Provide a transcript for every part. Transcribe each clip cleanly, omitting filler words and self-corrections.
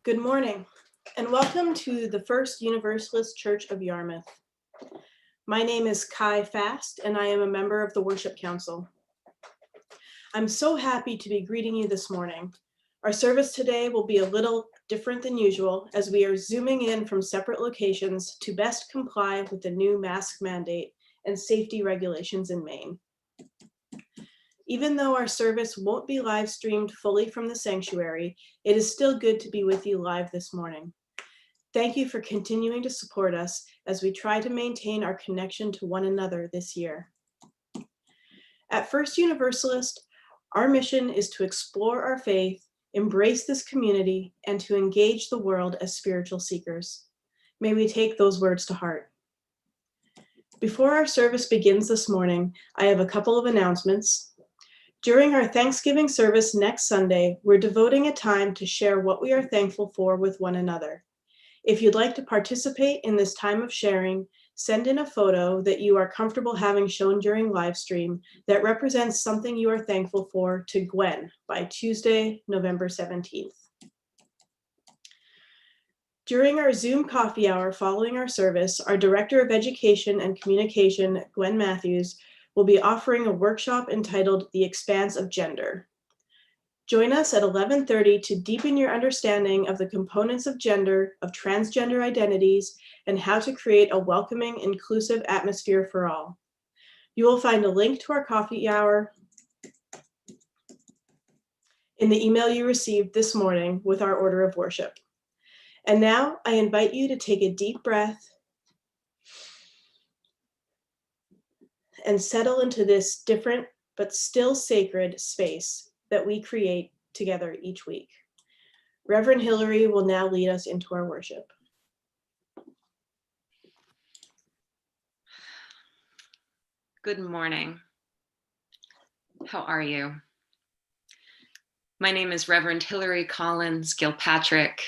Good morning, and welcome to the First Universalist Church of Yarmouth. My name is Kai Fast, and I am a member of the Worship Council. I'm so happy to be greeting you this morning. Our service today will be a little different than usual, as we are zooming in from separate locations to best comply with the new mask mandate and safety regulations in Maine. Even though our service won't be live streamed fully from the sanctuary, it is still good to be with you live this morning. Thank you for continuing to support us as we try to maintain our connection to one another this year. At First Universalist, our mission is to explore our faith, embrace this community, and to engage the world as spiritual seekers. May we take those words to heart. Before our service begins this morning, I have a couple of announcements. During our Thanksgiving service next Sunday, we're devoting a time to share what we are thankful for with one another. If you'd like to participate in this time of sharing, send in a photo that you are comfortable having shown during live stream that represents something you are thankful for to Gwen by Tuesday, November 17th. During our Zoom coffee hour following our service, our Director of Education and Communication, Gwen Matthews, will be offering a workshop entitled The Expanse of Gender. Join us at 11:30 to deepen your understanding of the components of gender, of transgender identities, and how to create a welcoming, inclusive atmosphere for all. You will find a link to our coffee hour in the email you received this morning with our order of worship. And now I invite you to take a deep breath and settle into this different but still sacred space that we create together each week. Reverend Hillary will now lead us into our worship. Good morning. How are you? My name is Reverend Hillary Collins-Gilpatrick,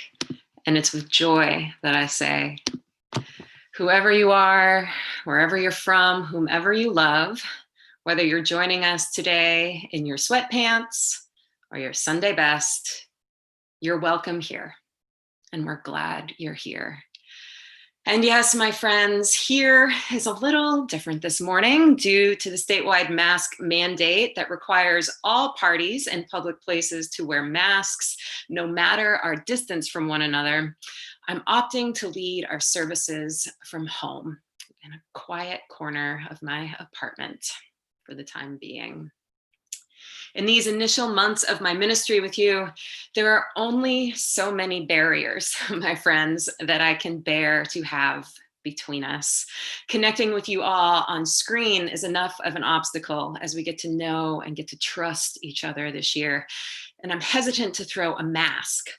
and it's with joy that I say, whoever you are, wherever you're from, whomever you love, whether you're joining us today in your sweatpants or your Sunday best, you're welcome here, and we're glad you're here. And yes, my friends, here is a little different this morning due to the statewide mask mandate that requires all parties and public places to wear masks, no matter our distance from one another. I'm opting to lead our services from home in a quiet corner of my apartment for the time being. In these initial months of my ministry with you, there are only so many barriers, my friends, that I can bear to have between us. Connecting with you all on screen is enough of an obstacle as we get to know and get to trust each other this year. And I'm hesitant to throw a mask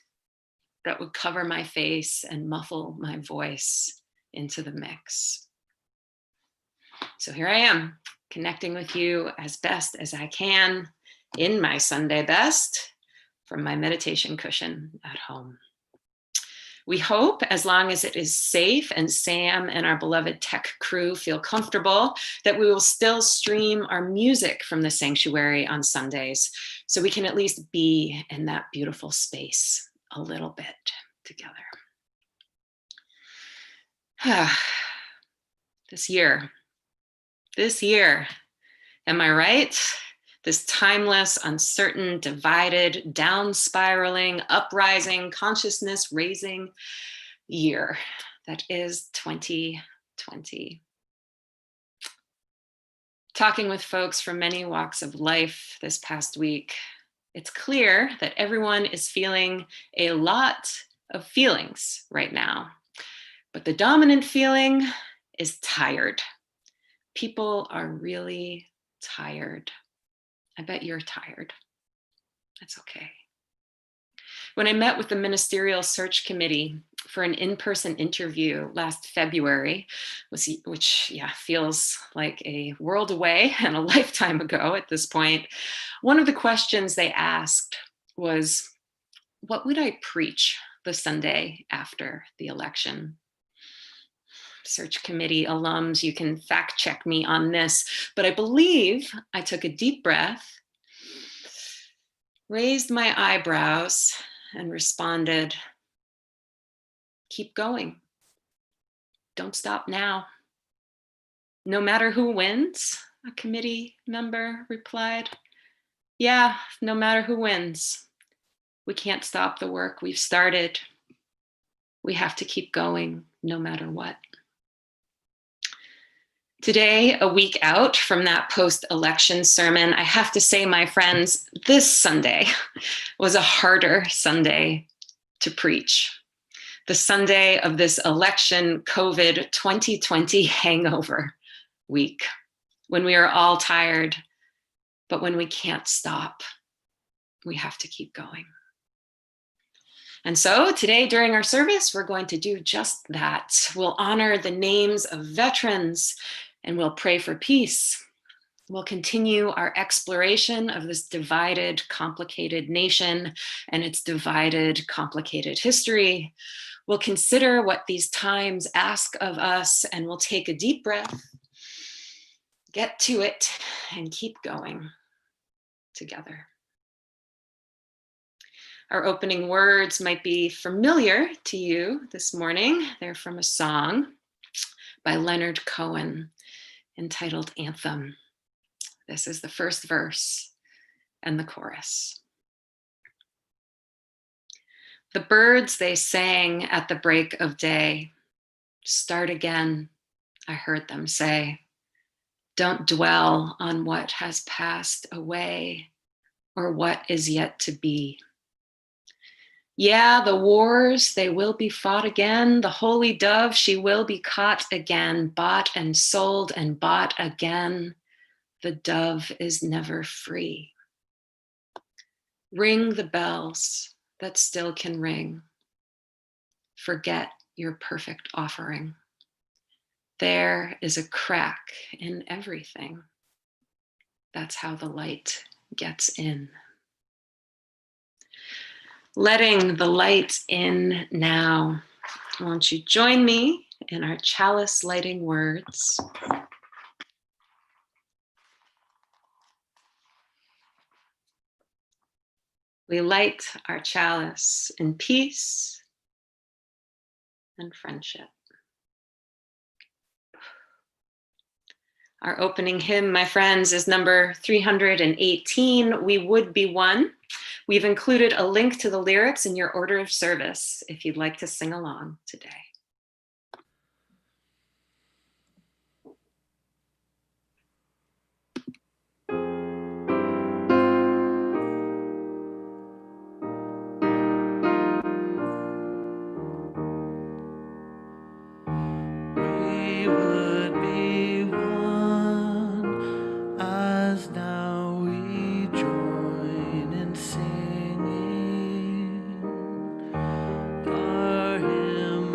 that would cover my face and muffle my voice into the mix. So here I am, connecting with you as best as I can in my Sunday best from my meditation cushion at home. We hope, as long as it is safe and Sam and our beloved tech crew feel comfortable, that we will still stream our music from the sanctuary on Sundays, so we can at least be in that beautiful space a little bit together. This year, am I right? This timeless, uncertain, divided, down spiraling, uprising, consciousness raising year that is 2020. Talking with folks from many walks of life this past week, it's clear that everyone is feeling a lot of feelings right now, but the dominant feeling is tired. People are really tired. I bet you're tired. That's okay. When I met with the Ministerial Search Committee for an in-person interview last February, which feels like a world away and a lifetime ago at this point, one of the questions they asked was, what would I preach the Sunday after the election? Search Committee alums, you can fact check me on this, but I believe I took a deep breath, raised my eyebrows, and responded, keep going. Don't stop now. No matter who wins, a committee member replied. Yeah, no matter who wins. We can't stop the work we've started. We have to keep going no matter what. Today, a week out from that post-election sermon, I have to say, my friends, this Sunday was a harder Sunday to preach. The Sunday of this election COVID 2020 hangover week, when we are all tired, but when we can't stop, we have to keep going. And so today during our service, we're going to do just that. We'll honor the names of veterans and we'll pray for peace. We'll continue our exploration of this divided, complicated nation and its divided, complicated history. We'll consider what these times ask of us, and we'll take a deep breath, get to it, and keep going together. Our opening words might be familiar to you this morning. They're from a song by Leonard Cohen entitled Anthem. This is the first verse and the chorus. The birds, they sang at the break of day. Start again, I heard them say. Don't dwell on what has passed away or what is yet to be. Yeah, the wars, they will be fought again. The holy dove, she will be caught again, bought and sold and bought again. The dove is never free. Ring the bells that still can ring. Forget your perfect offering. There is a crack in everything. That's how the light gets in. Letting the light in now. Won't you join me in our chalice lighting words? We light our chalice in peace and friendship. Our opening hymn, my friends, is number 318, We Would Be One. We've included a link to the lyrics in your order of service if you'd like to sing along today. We would be one as now we join in singing our hymn.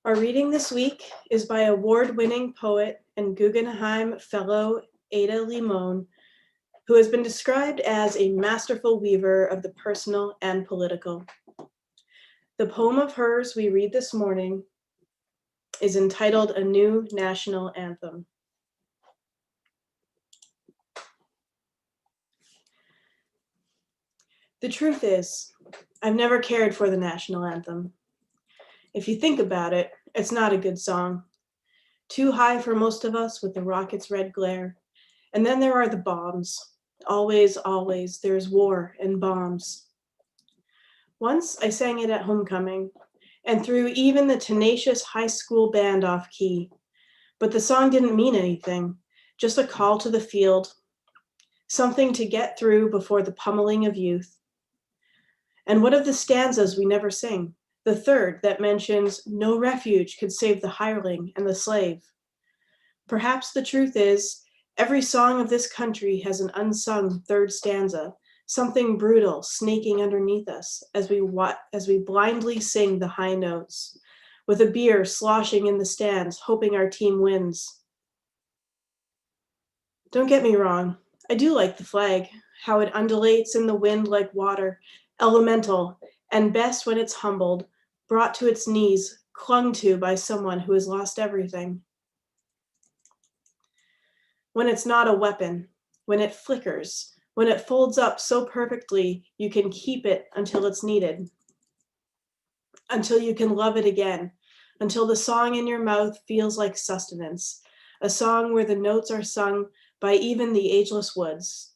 Our reading this week is by award-winning poet and Guggenheim Fellow Ada Limon, who has been described as a masterful weaver of the personal and political. The poem of hers we read this morning is entitled A New National Anthem. The truth is, I've never cared for the national anthem. If you think about it, it's not a good song. Too high for most of us with the rocket's red glare. And then there are the bombs. Always, always, there's war and bombs. Once I sang it at homecoming and threw even the tenacious high school band off key. But the song didn't mean anything, just a call to the field, something to get through before the pummeling of youth. And what of the stanzas we never sing? The third that mentions no refuge could save the hireling and the slave. Perhaps the truth is, every song of this country has an unsung third stanza, something brutal snaking underneath us as we blindly sing the high notes, with a beer sloshing in the stands, hoping our team wins. Don't get me wrong, I do like the flag, how it undulates in the wind like water, elemental, and best when it's humbled, brought to its knees, clung to by someone who has lost everything. When it's not a weapon, when it flickers, when it folds up so perfectly you can keep it until it's needed, until you can love it again, until the song in your mouth feels like sustenance, a song where the notes are sung by even the ageless woods.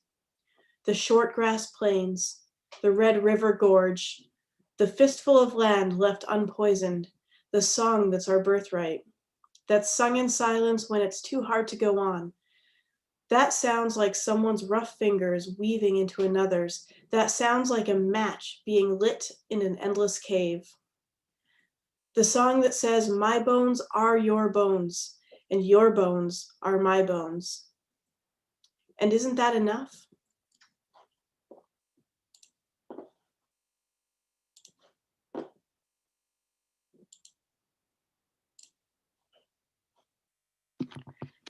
The short grass plains, the red river gorge, the fistful of land left unpoisoned, the song that's our birthright, that's sung in silence when it's too hard to go on. That sounds like someone's rough fingers weaving into another's. That sounds like a match being lit in an endless cave. The song that says, my bones are your bones, and your bones are my bones. And isn't that enough?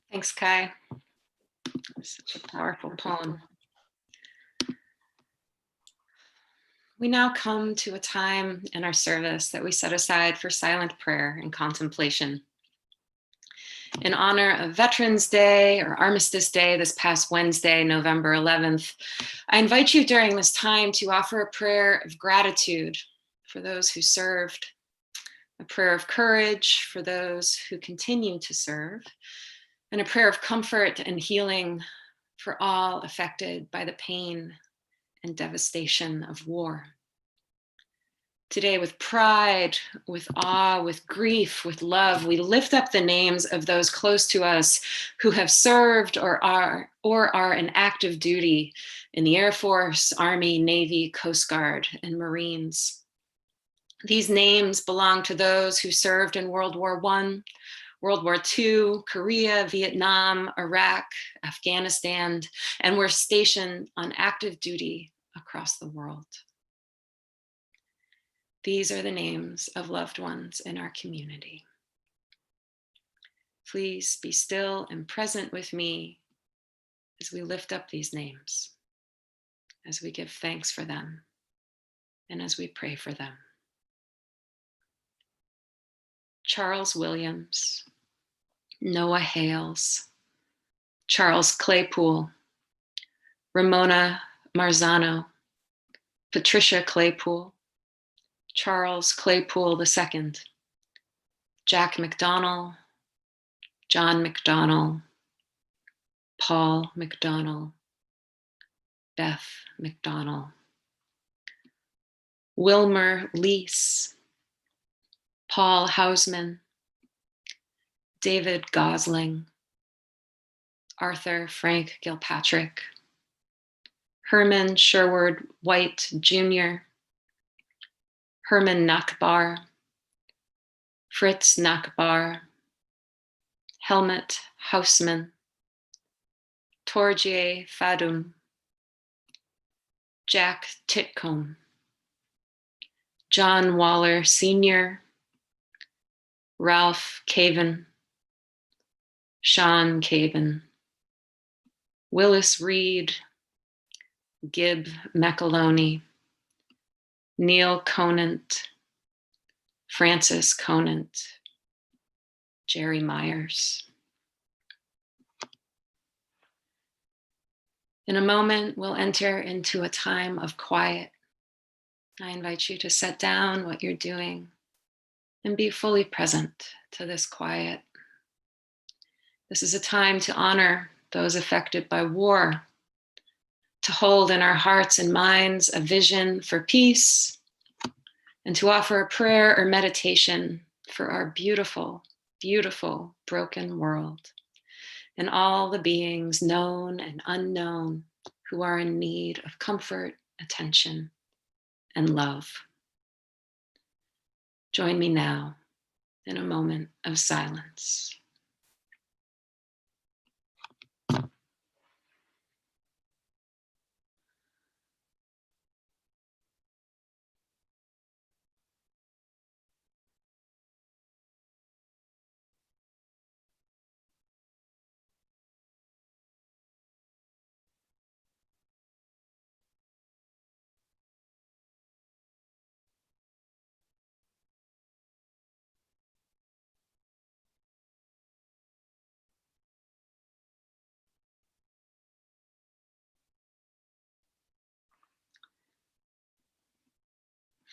Thanks, Kai. Such a powerful poem. We now come to a time in our service that we set aside for silent prayer and contemplation. In honor of Veterans Day or Armistice Day this past Wednesday, November 11th, I invite you during this time to offer a prayer of gratitude for those who served, a prayer of courage for those who continue to serve, and a prayer of comfort and healing for all affected by the pain and devastation of war. Today, with pride, with awe, with grief, with love, we lift up the names of those close to us who have served or are in active duty in the Air Force, Army, Navy, Coast Guard, and Marines. These names belong to those who served in World War I, World War II, Korea, Vietnam, Iraq, Afghanistan, and were stationed on active duty across the world. These are the names of loved ones in our community. Please be still and present with me as we lift up these names, as we give thanks for them, and as we pray for them. Charles Williams, Noah Hales, Charles Claypool, Ramona Marzano, Patricia Claypool, Charles Claypool II, Jack McDonnell, John McDonnell, Paul McDonnell, Beth McDonnell, Wilmer Lease, Paul Hausman, David Gosling, Arthur Frank Gilpatrick, Herman Sherwood White Jr., Herman Nachbar, Fritz Nachbar, Helmut Hausman, Torgier Fadum, Jack Titcomb, John Waller Sr., Ralph Caven, Sean Caven, Willis Reed, Gib McAloney, Neil Conant, Francis Conant, Jerry Myers. In a moment, we'll enter into a time of quiet. I invite you to set down what you're doing and be fully present to this quiet. This is a time to honor those affected by war, to hold in our hearts and minds a vision for peace, and to offer a prayer or meditation for our beautiful, beautiful broken world and all the beings known and unknown who are in need of comfort, attention, and love. Join me now in a moment of silence.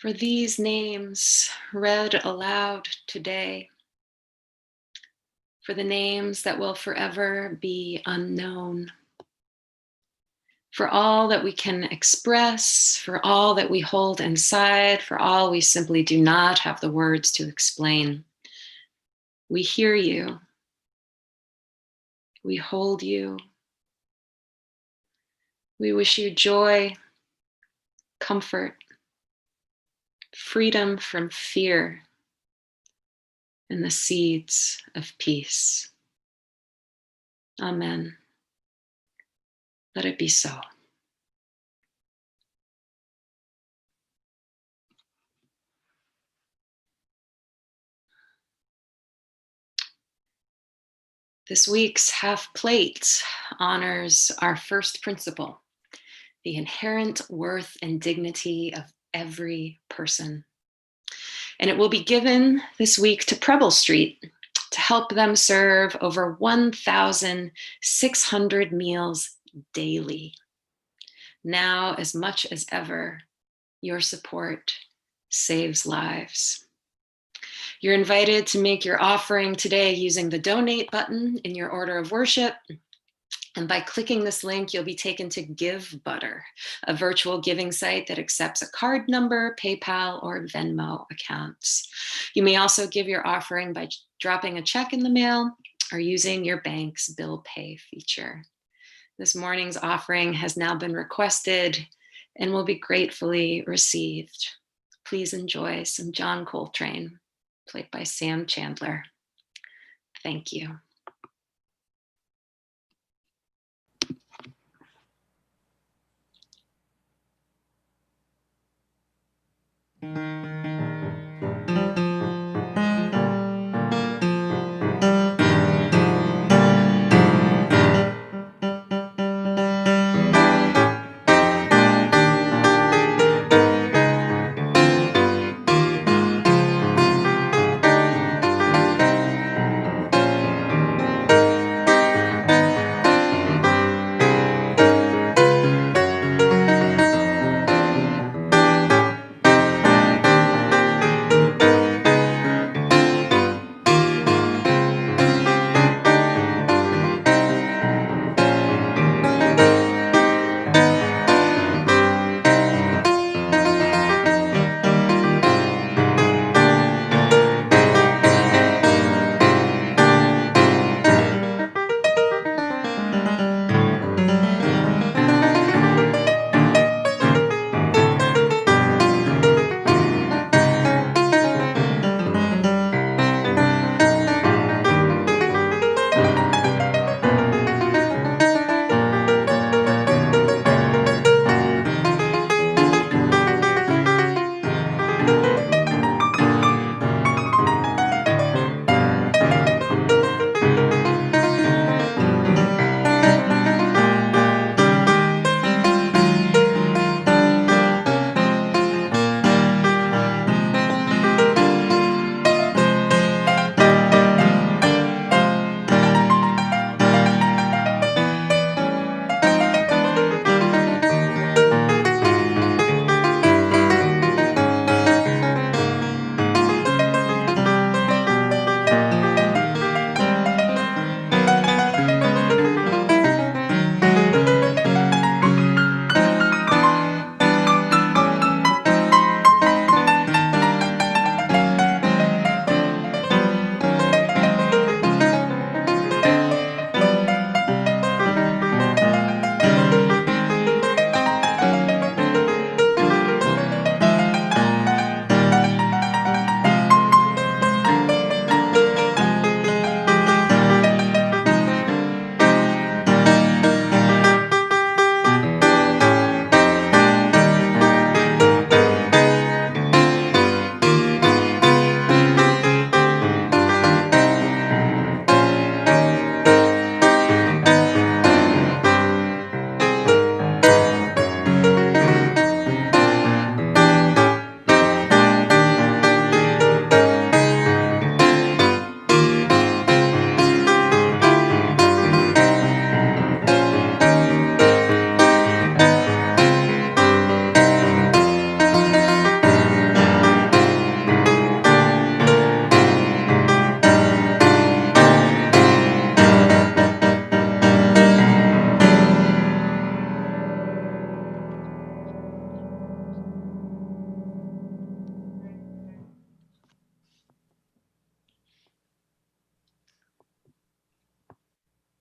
For these names read aloud today, for the names that will forever be unknown, for all that we can express, for all that we hold inside, for all we simply do not have the words to explain. We hear you. We hold you. We wish you joy, comfort, freedom from fear, and the seeds of peace. Amen. Let it be so. This week's half plate honors our first principle, the inherent worth and dignity of every person. And it will be given this week to Preble Street to help them serve over 1,600 meals daily. Now, as much as ever, your support saves lives. You're invited to make your offering today using the donate button in your order of worship. And by clicking this link, you'll be taken to Give Butter, a virtual giving site that accepts a card number, PayPal, or Venmo accounts. You may also give your offering by dropping a check in the mail or using your bank's bill pay feature. This morning's offering has now been requested and will be gratefully received. Please enjoy some John Coltrane, played by Sam Chandler. Thank you.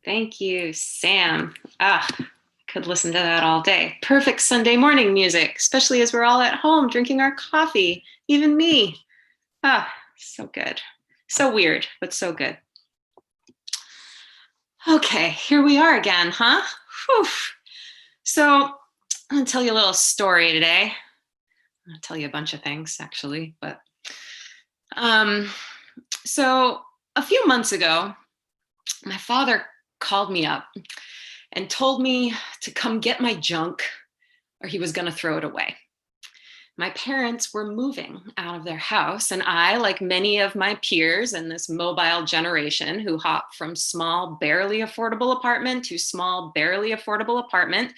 Thank you, Sam. Could listen to that all day. Perfect Sunday morning music, especially as we're all at home drinking our coffee, even me. So good. So weird, but so good. Okay, here we are again, huh? Whew. So I'm gonna tell you a little story today. I'm gonna tell you a bunch of things actually, but so a few months ago, my father called me up and told me to come get my junk or he was gonna throw it away. My parents were moving out of their house, and I, like many of my peers in this mobile generation who hop from small, barely affordable apartment to small, barely affordable apartment,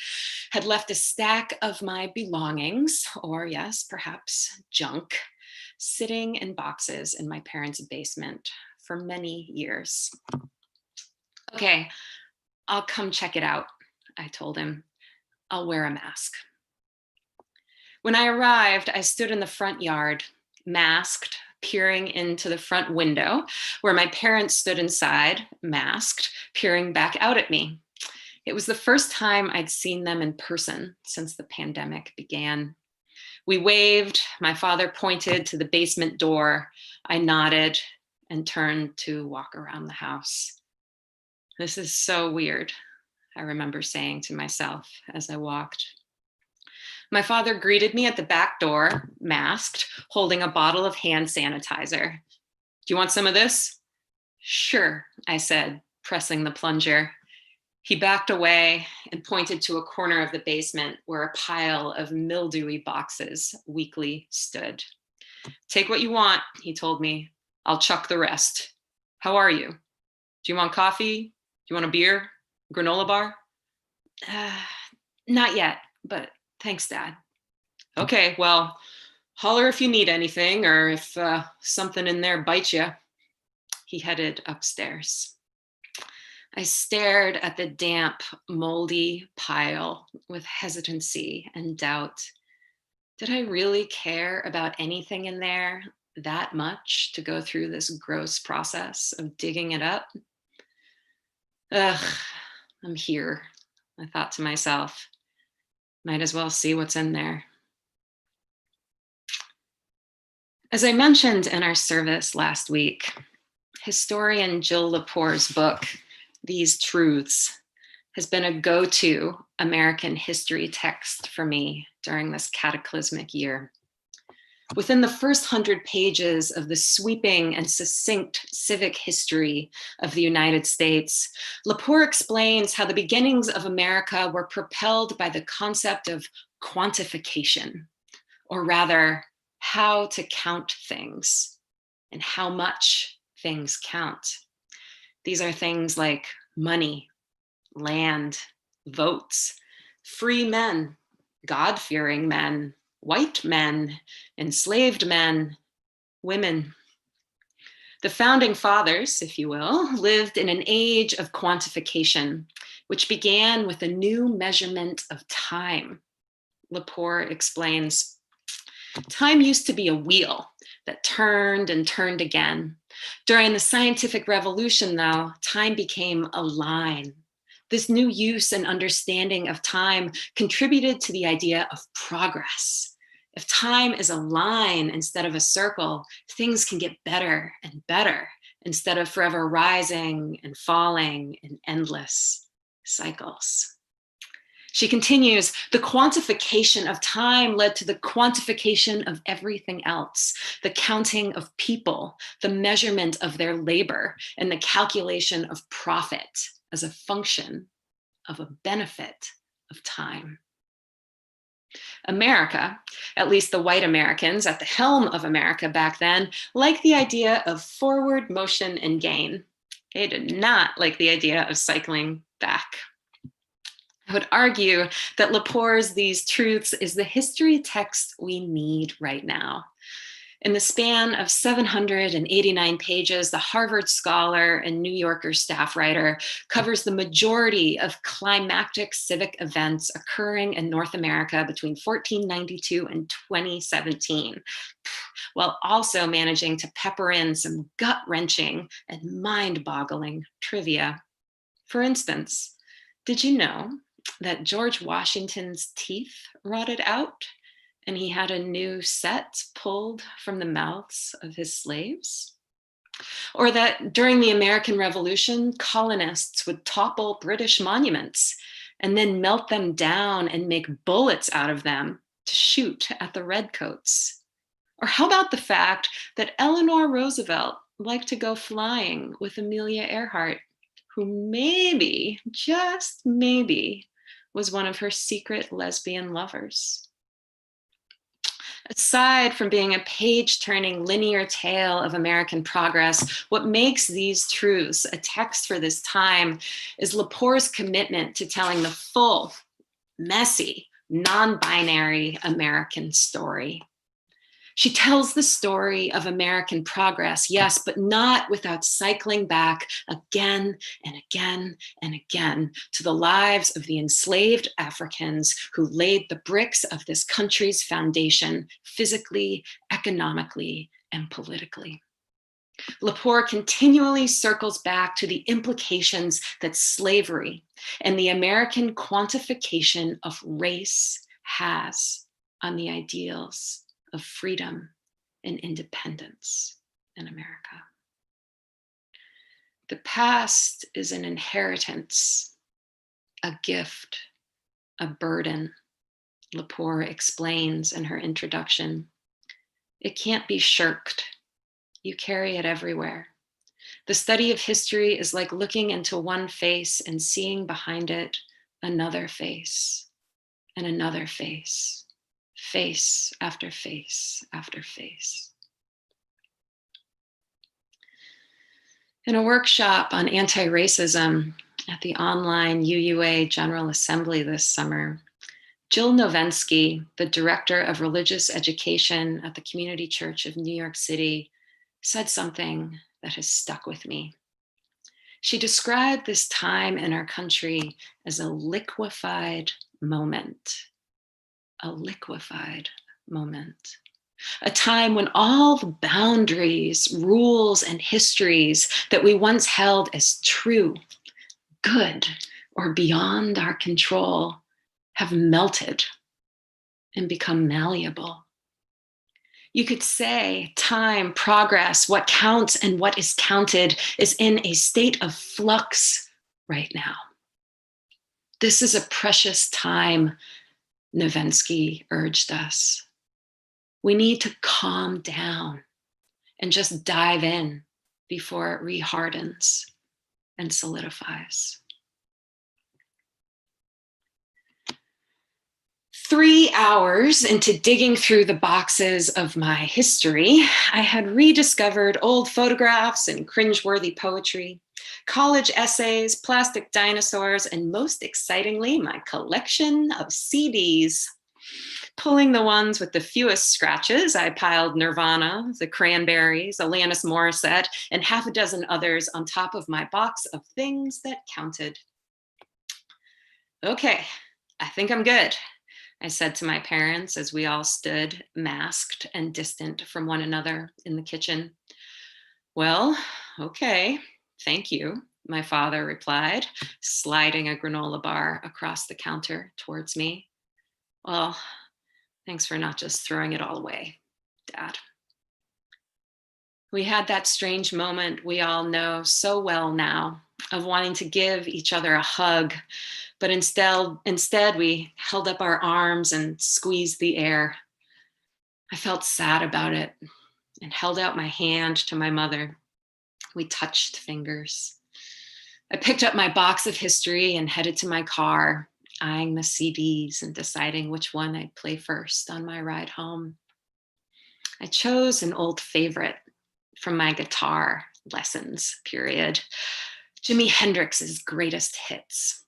had left a stack of my belongings, or yes, perhaps junk, sitting in boxes in my parents' basement for many years. Okay, I'll come check it out, I told him. I'll wear a mask. When I arrived, I stood in the front yard, masked, peering into the front window, where my parents stood inside, masked, peering back out at me. It was the first time I'd seen them in person since the pandemic began. We waved, my father pointed to the basement door. I nodded and turned to walk around the house. This is so weird, I remember saying to myself as I walked. My father greeted me at the back door, masked, holding a bottle of hand sanitizer. Do you want some of this? Sure, I said, pressing the plunger. He backed away and pointed to a corner of the basement where a pile of mildewy boxes weakly stood. Take what you want, he told me. I'll chuck the rest. How are you? Do you want coffee? Do you want a beer? Granola bar? Not yet, but thanks, Dad. Okay, well, holler if you need anything or if something in there bites you. He headed upstairs. I stared at the damp, moldy pile with hesitancy and doubt. Did I really care about anything in there that much to go through this gross process of digging it up? Ugh, I'm here, I thought to myself. Might as well see what's in there. As I mentioned in our service last week, historian Jill Lepore's book, These Truths, has been a go-to American history text for me during this cataclysmic year. Within the first 100 pages of the sweeping and succinct civic history of the United States, Lepore explains how the beginnings of America were propelled by the concept of quantification, or rather, how to count things and how much things count. These are things like money, land, votes, free men, God-fearing men, white men, enslaved men, women. The founding fathers, if you will, lived in an age of quantification, which began with a new measurement of time. Lepore explains, time used to be a wheel that turned and turned again. During the scientific revolution, though, time became a line. This new use and understanding of time contributed to the idea of progress. If time is a line instead of a circle, things can get better and better instead of forever rising and falling in endless cycles. She continues, the quantification of time led to the quantification of everything else, the counting of people, the measurement of their labor, and the calculation of profit as a function of a benefit of time. America, at least the white Americans at the helm of America back then, liked the idea of forward motion and gain. They did not like the idea of cycling back. I would argue that Lepore's These Truths is the history text we need right now. In the span of 789 pages, the Harvard scholar and New Yorker staff writer covers the majority of climactic civic events occurring in North America between 1492 and 2017, while also managing to pepper in some gut-wrenching and mind-boggling trivia. For instance, did you know that George Washington's teeth rotted out and he had a new set pulled from the mouths of his slaves? Or that during the American Revolution, colonists would topple British monuments and then melt them down and make bullets out of them to shoot at the redcoats? Or how about the fact that Eleanor Roosevelt liked to go flying with Amelia Earhart, who maybe, just maybe, was one of her secret lesbian lovers? Aside from being a page-turning linear tale of American progress, what makes these truths a text for this time is Lepore's commitment to telling the full, messy, non-binary American story. She tells the story of American progress, yes, but not without cycling back again and again and again to the lives of the enslaved Africans who laid the bricks of this country's foundation physically, economically, and politically. Lepore continually circles back to the implications that slavery and the American quantification of race has on the ideals of freedom and independence in America. The past is an inheritance, a gift, a burden, Lepore explains in her introduction. It can't be shirked. You carry it everywhere. The study of history is like looking into one face and seeing behind it another face and another face. Face after face after face. In a workshop on anti-racism at the online UUA General Assembly this summer, Jill Novensky, the director of religious education at the Community Church of New York City, said something that has stuck with me. She described this time in our country as a liquefied moment. A liquefied moment. A time when all the boundaries, rules, and histories that we once held as true, good, or beyond our control have melted and become malleable. You could say time, progress, what counts and what is counted is in a state of flux right now. This is a precious time, Novensky urged us. We need to calm down and just dive in before it rehardens and solidifies. 3 hours into digging through the boxes of my history, I had rediscovered old photographs and cringeworthy poetry, college essays, plastic dinosaurs, and most excitingly, my collection of CDs. Pulling the ones with the fewest scratches, I piled Nirvana, the Cranberries, Alanis Morissette, and half a dozen others on top of my box of things that counted. Okay, I think I'm good, I said to my parents as we all stood masked and distant from one another in the kitchen. Well, okay, thank you, my father replied, sliding a granola bar across the counter towards me. Well, thanks for not just throwing it all away, Dad. We had that strange moment we all know so well now of wanting to give each other a hug, but instead we held up our arms and squeezed the air. I felt sad about it and held out my hand to my mother. We touched fingers. I picked up my box of history and headed to my car, eyeing the CDs and deciding which one I'd play first on my ride home. I chose an old favorite from my guitar lessons period, Jimi Hendrix's greatest hits.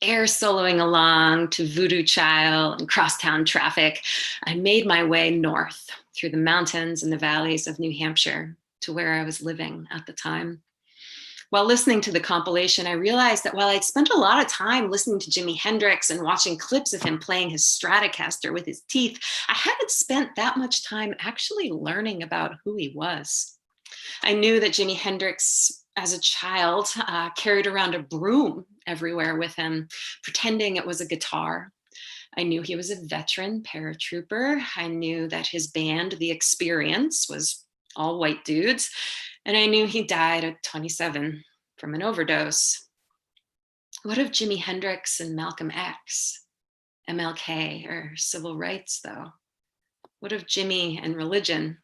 Air soloing along to Voodoo Child and Crosstown Traffic, I made my way north through the mountains and the valleys of New Hampshire to where I was living at the time. While listening to the compilation, I realized that while I'd spent a lot of time listening to Jimi Hendrix and watching clips of him playing his Stratocaster with his teeth, I hadn't spent that much time actually learning about who he was. I knew that Jimi Hendrix as a child, carried around a broom everywhere with him, pretending it was a guitar. I knew he was a veteran paratrooper. I knew that his band, The Experience, was all white dudes. And I knew he died at 27 from an overdose. What of Jimi Hendrix and Malcolm X, MLK, or civil rights, though? What of Jimmy and religion?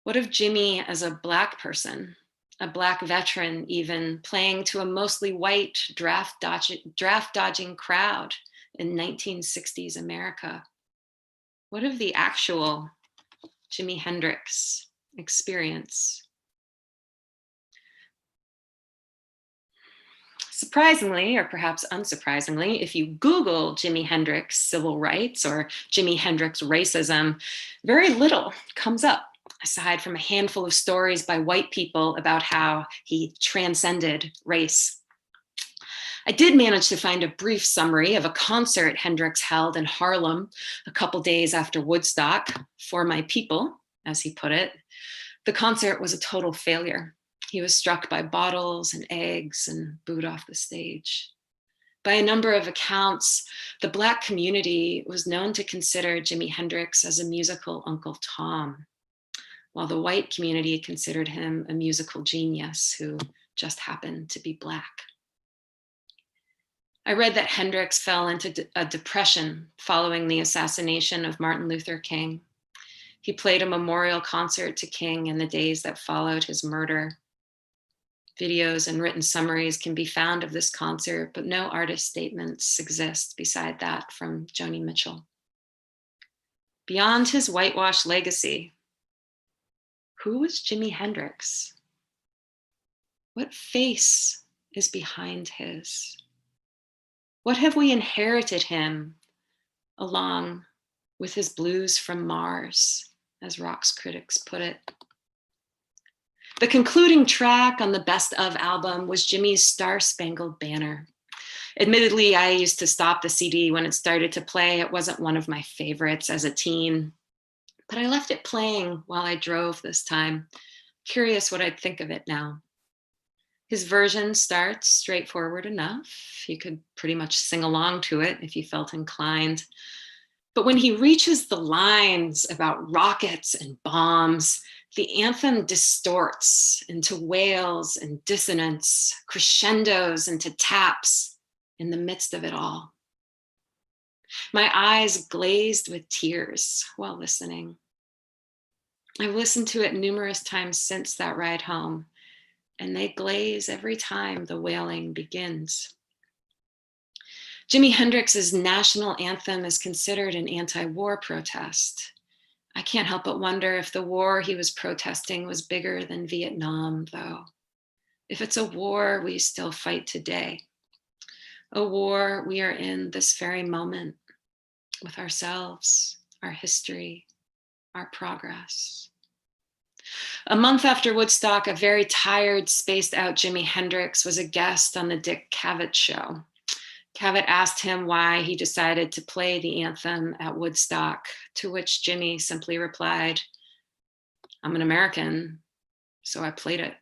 What of Jimmy as a Black person, a Black veteran, even playing to a mostly white draft dodging crowd in 1960s America? What of the actual Jimi Hendrix experience? Surprisingly, or perhaps unsurprisingly, if you Google Jimi Hendrix civil rights or Jimi Hendrix racism, very little comes up, aside from a handful of stories by white people about how he transcended race. I did manage to find a brief summary of a concert Hendrix held in Harlem a couple days after Woodstock for my people, as he put it. The concert was a total failure. He was struck by bottles and eggs and booed off the stage. By a number of accounts, the Black community was known to consider Jimi Hendrix as a musical Uncle Tom, while the white community considered him a musical genius who just happened to be Black. I read that Hendrix fell into a depression following the assassination of Martin Luther King. He played a memorial concert to King in the days that followed his murder. Videos and written summaries can be found of this concert, but no artist statements exist beside that from Joni Mitchell. Beyond his whitewashed legacy, who was Jimi Hendrix? What face is behind his? What have we inherited him along with his blues from Mars, as rock's critics put it? The concluding track on the Best Of album was Jimmy's Star Spangled Banner. Admittedly, I used to stop the CD when it started to play. It wasn't one of my favorites as a teen, but I left it playing while I drove this time, curious what I'd think of it now. His version starts straightforward enough. You could pretty much sing along to it if you felt inclined. But when he reaches the lines about rockets and bombs, the anthem distorts into wails and dissonance, crescendos into taps in the midst of it all. My eyes glazed with tears while listening. I've listened to it numerous times since that ride home, and they glaze every time the wailing begins. Jimi Hendrix's national anthem is considered an anti-war protest. I can't help but wonder if the war he was protesting was bigger than Vietnam, though. If it's a war we still fight today, a war we are in this very moment with ourselves, our history, our progress. A month after Woodstock, a very tired, spaced out Jimi Hendrix was a guest on the Dick Cavett show. Cavett asked him why he decided to play the anthem at Woodstock, to which Jimmy simply replied, "I'm an American, so I played it."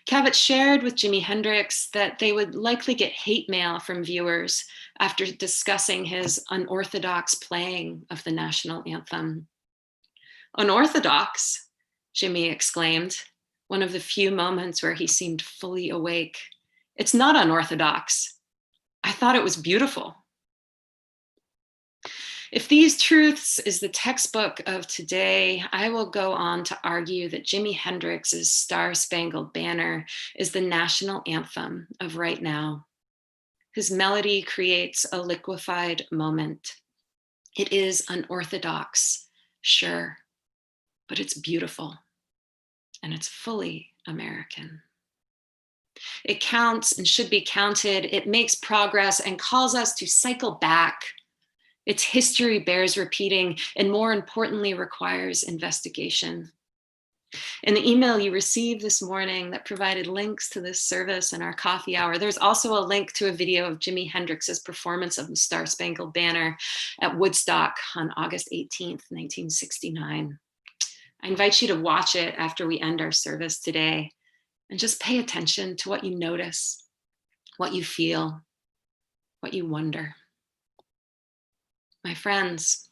Cavett shared with Jimi Hendrix that they would likely get hate mail from viewers after discussing his unorthodox playing of the national anthem. "Unorthodox?" Jimmy exclaimed, one of the few moments where he seemed fully awake. "It's not unorthodox. I thought it was beautiful." If these truths is the textbook of today, I will go on to argue that Jimi Hendrix's Star Spangled Banner is the national anthem of right now. His melody creates a liquefied moment. It is unorthodox, sure, but it's beautiful, and it's fully American. It counts and should be counted. It makes progress and calls us to cycle back. Its history bears repeating, and more importantly, requires investigation. In the email you received this morning that provided links to this service and our coffee hour, there's also a link to a video of Jimi Hendrix's performance of the Star Spangled Banner at Woodstock on August 18th, 1969. I invite you to watch it after we end our service today. And just pay attention to what you notice, what you feel, what you wonder. My friends,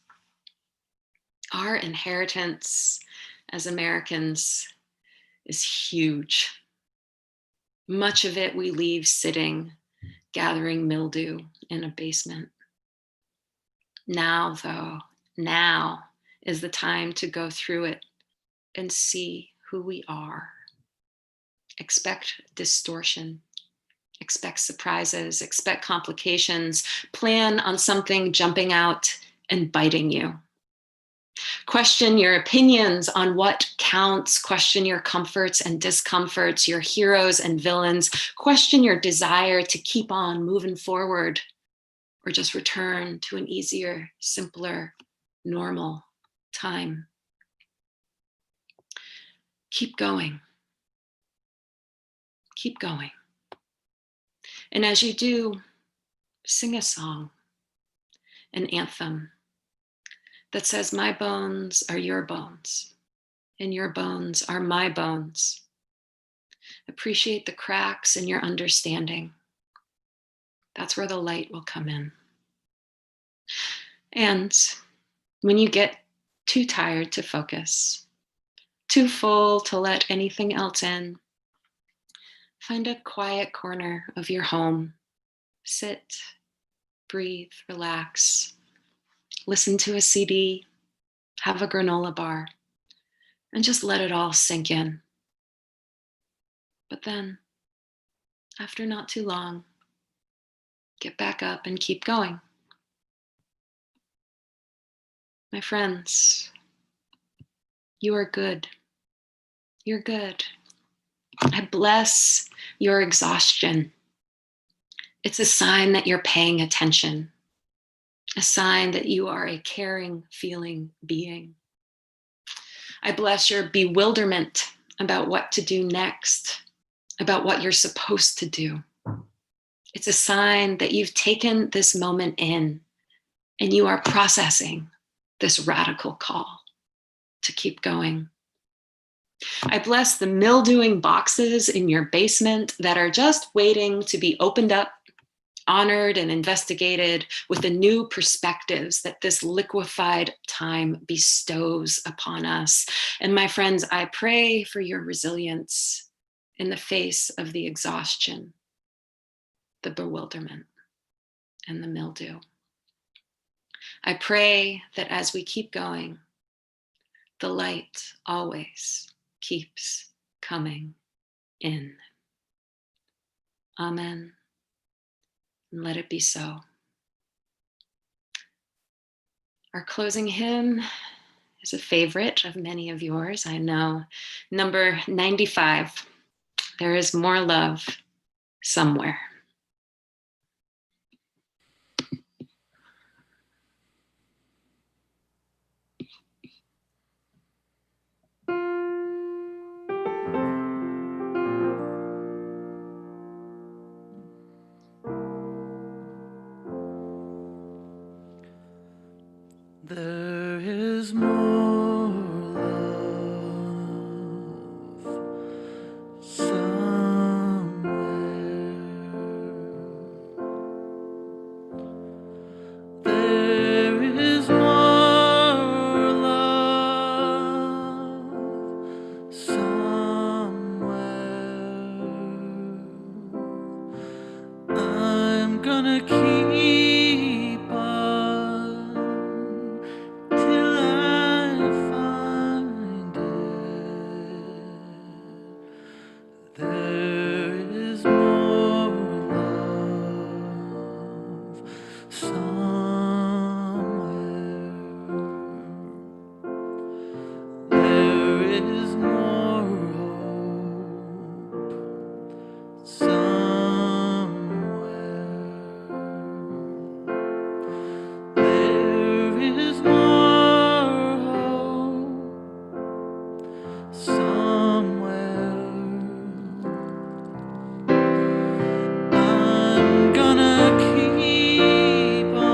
our inheritance as Americans is huge. Much of it we leave sitting, gathering mildew in a basement. Now, though, now is the time to go through it and see who we are. Expect distortion, expect surprises, expect complications, plan on something jumping out and biting you. Question your opinions on what counts, question your comforts and discomforts, your heroes and villains, question your desire to keep on moving forward or just return to an easier, simpler, normal time. Keep going. Keep going. And as you do, sing a song, an anthem that says, my bones are your bones, and your bones are my bones. Appreciate the cracks in your understanding. That's where the light will come in. And when you get too tired to focus, too full to let anything else in, find a quiet corner of your home. Sit, breathe, relax, listen to a CD, have a granola bar, and just let it all sink in. But then, after not too long, get back up and keep going. My friends, you are good. You're good. I bless your exhaustion. It's a sign that you're paying attention, a sign that you are a caring, feeling being. I bless your bewilderment about what to do next, about what you're supposed to do. It's a sign that you've taken this moment in and you are processing this radical call to keep going. I bless the mildewing boxes in your basement that are just waiting to be opened up, honored, and investigated with the new perspectives that this liquefied time bestows upon us. And my friends, I pray for your resilience in the face of the exhaustion, the bewilderment, and the mildew. I pray that as we keep going, the light always keeps coming in. Amen. And let it be so. Our closing hymn is a favorite of many of yours, I know. Number 95, There is More Love Somewhere. There is more love somewhere. There is more love somewhere. I'm gonna keep on till I find it. There is more love somewhere. There is more hope somewhere. There is more hope somewhere. I'm gonna keep on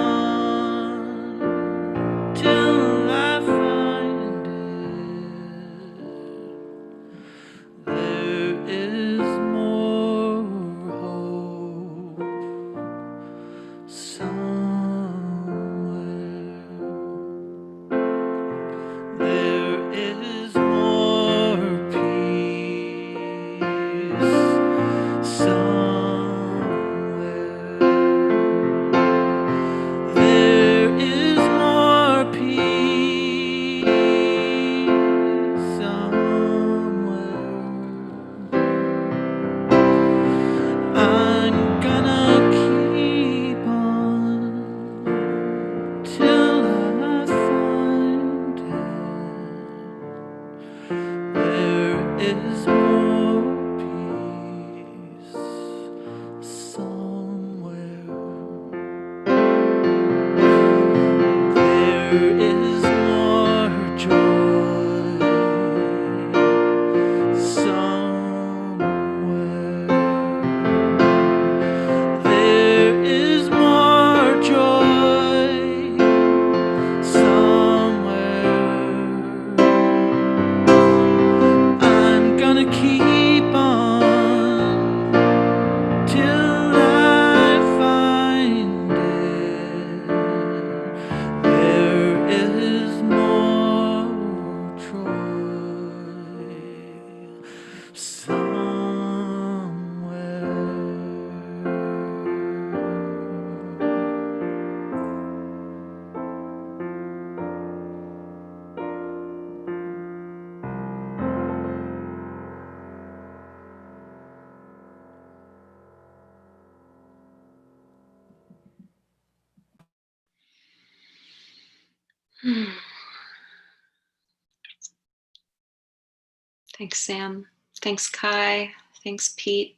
Thanks, Sam. Thanks, Kai. Thanks, Pete.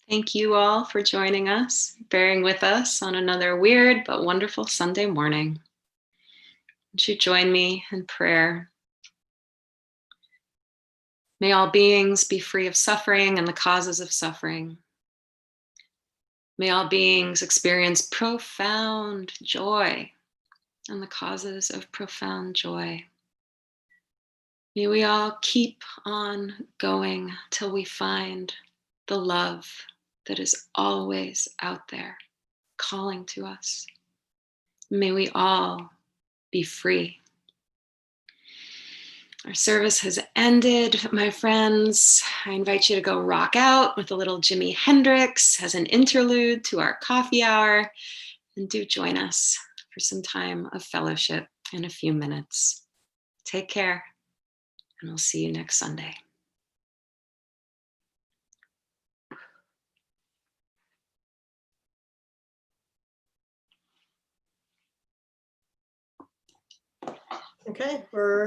Thank you all for joining us, bearing with us on another weird but wonderful Sunday morning. Would you join me in prayer? May all beings be free of suffering and the causes of suffering. May all beings experience profound joy and the causes of profound joy. May we all keep on going till we find the love that is always out there, calling to us. May we all be free. Our service has ended, my friends. I invite you to go rock out with a little Jimi Hendrix as an interlude to our coffee hour, and do join us for some time of fellowship in a few minutes. Take care, and we'll see you next Sunday. Okay, we're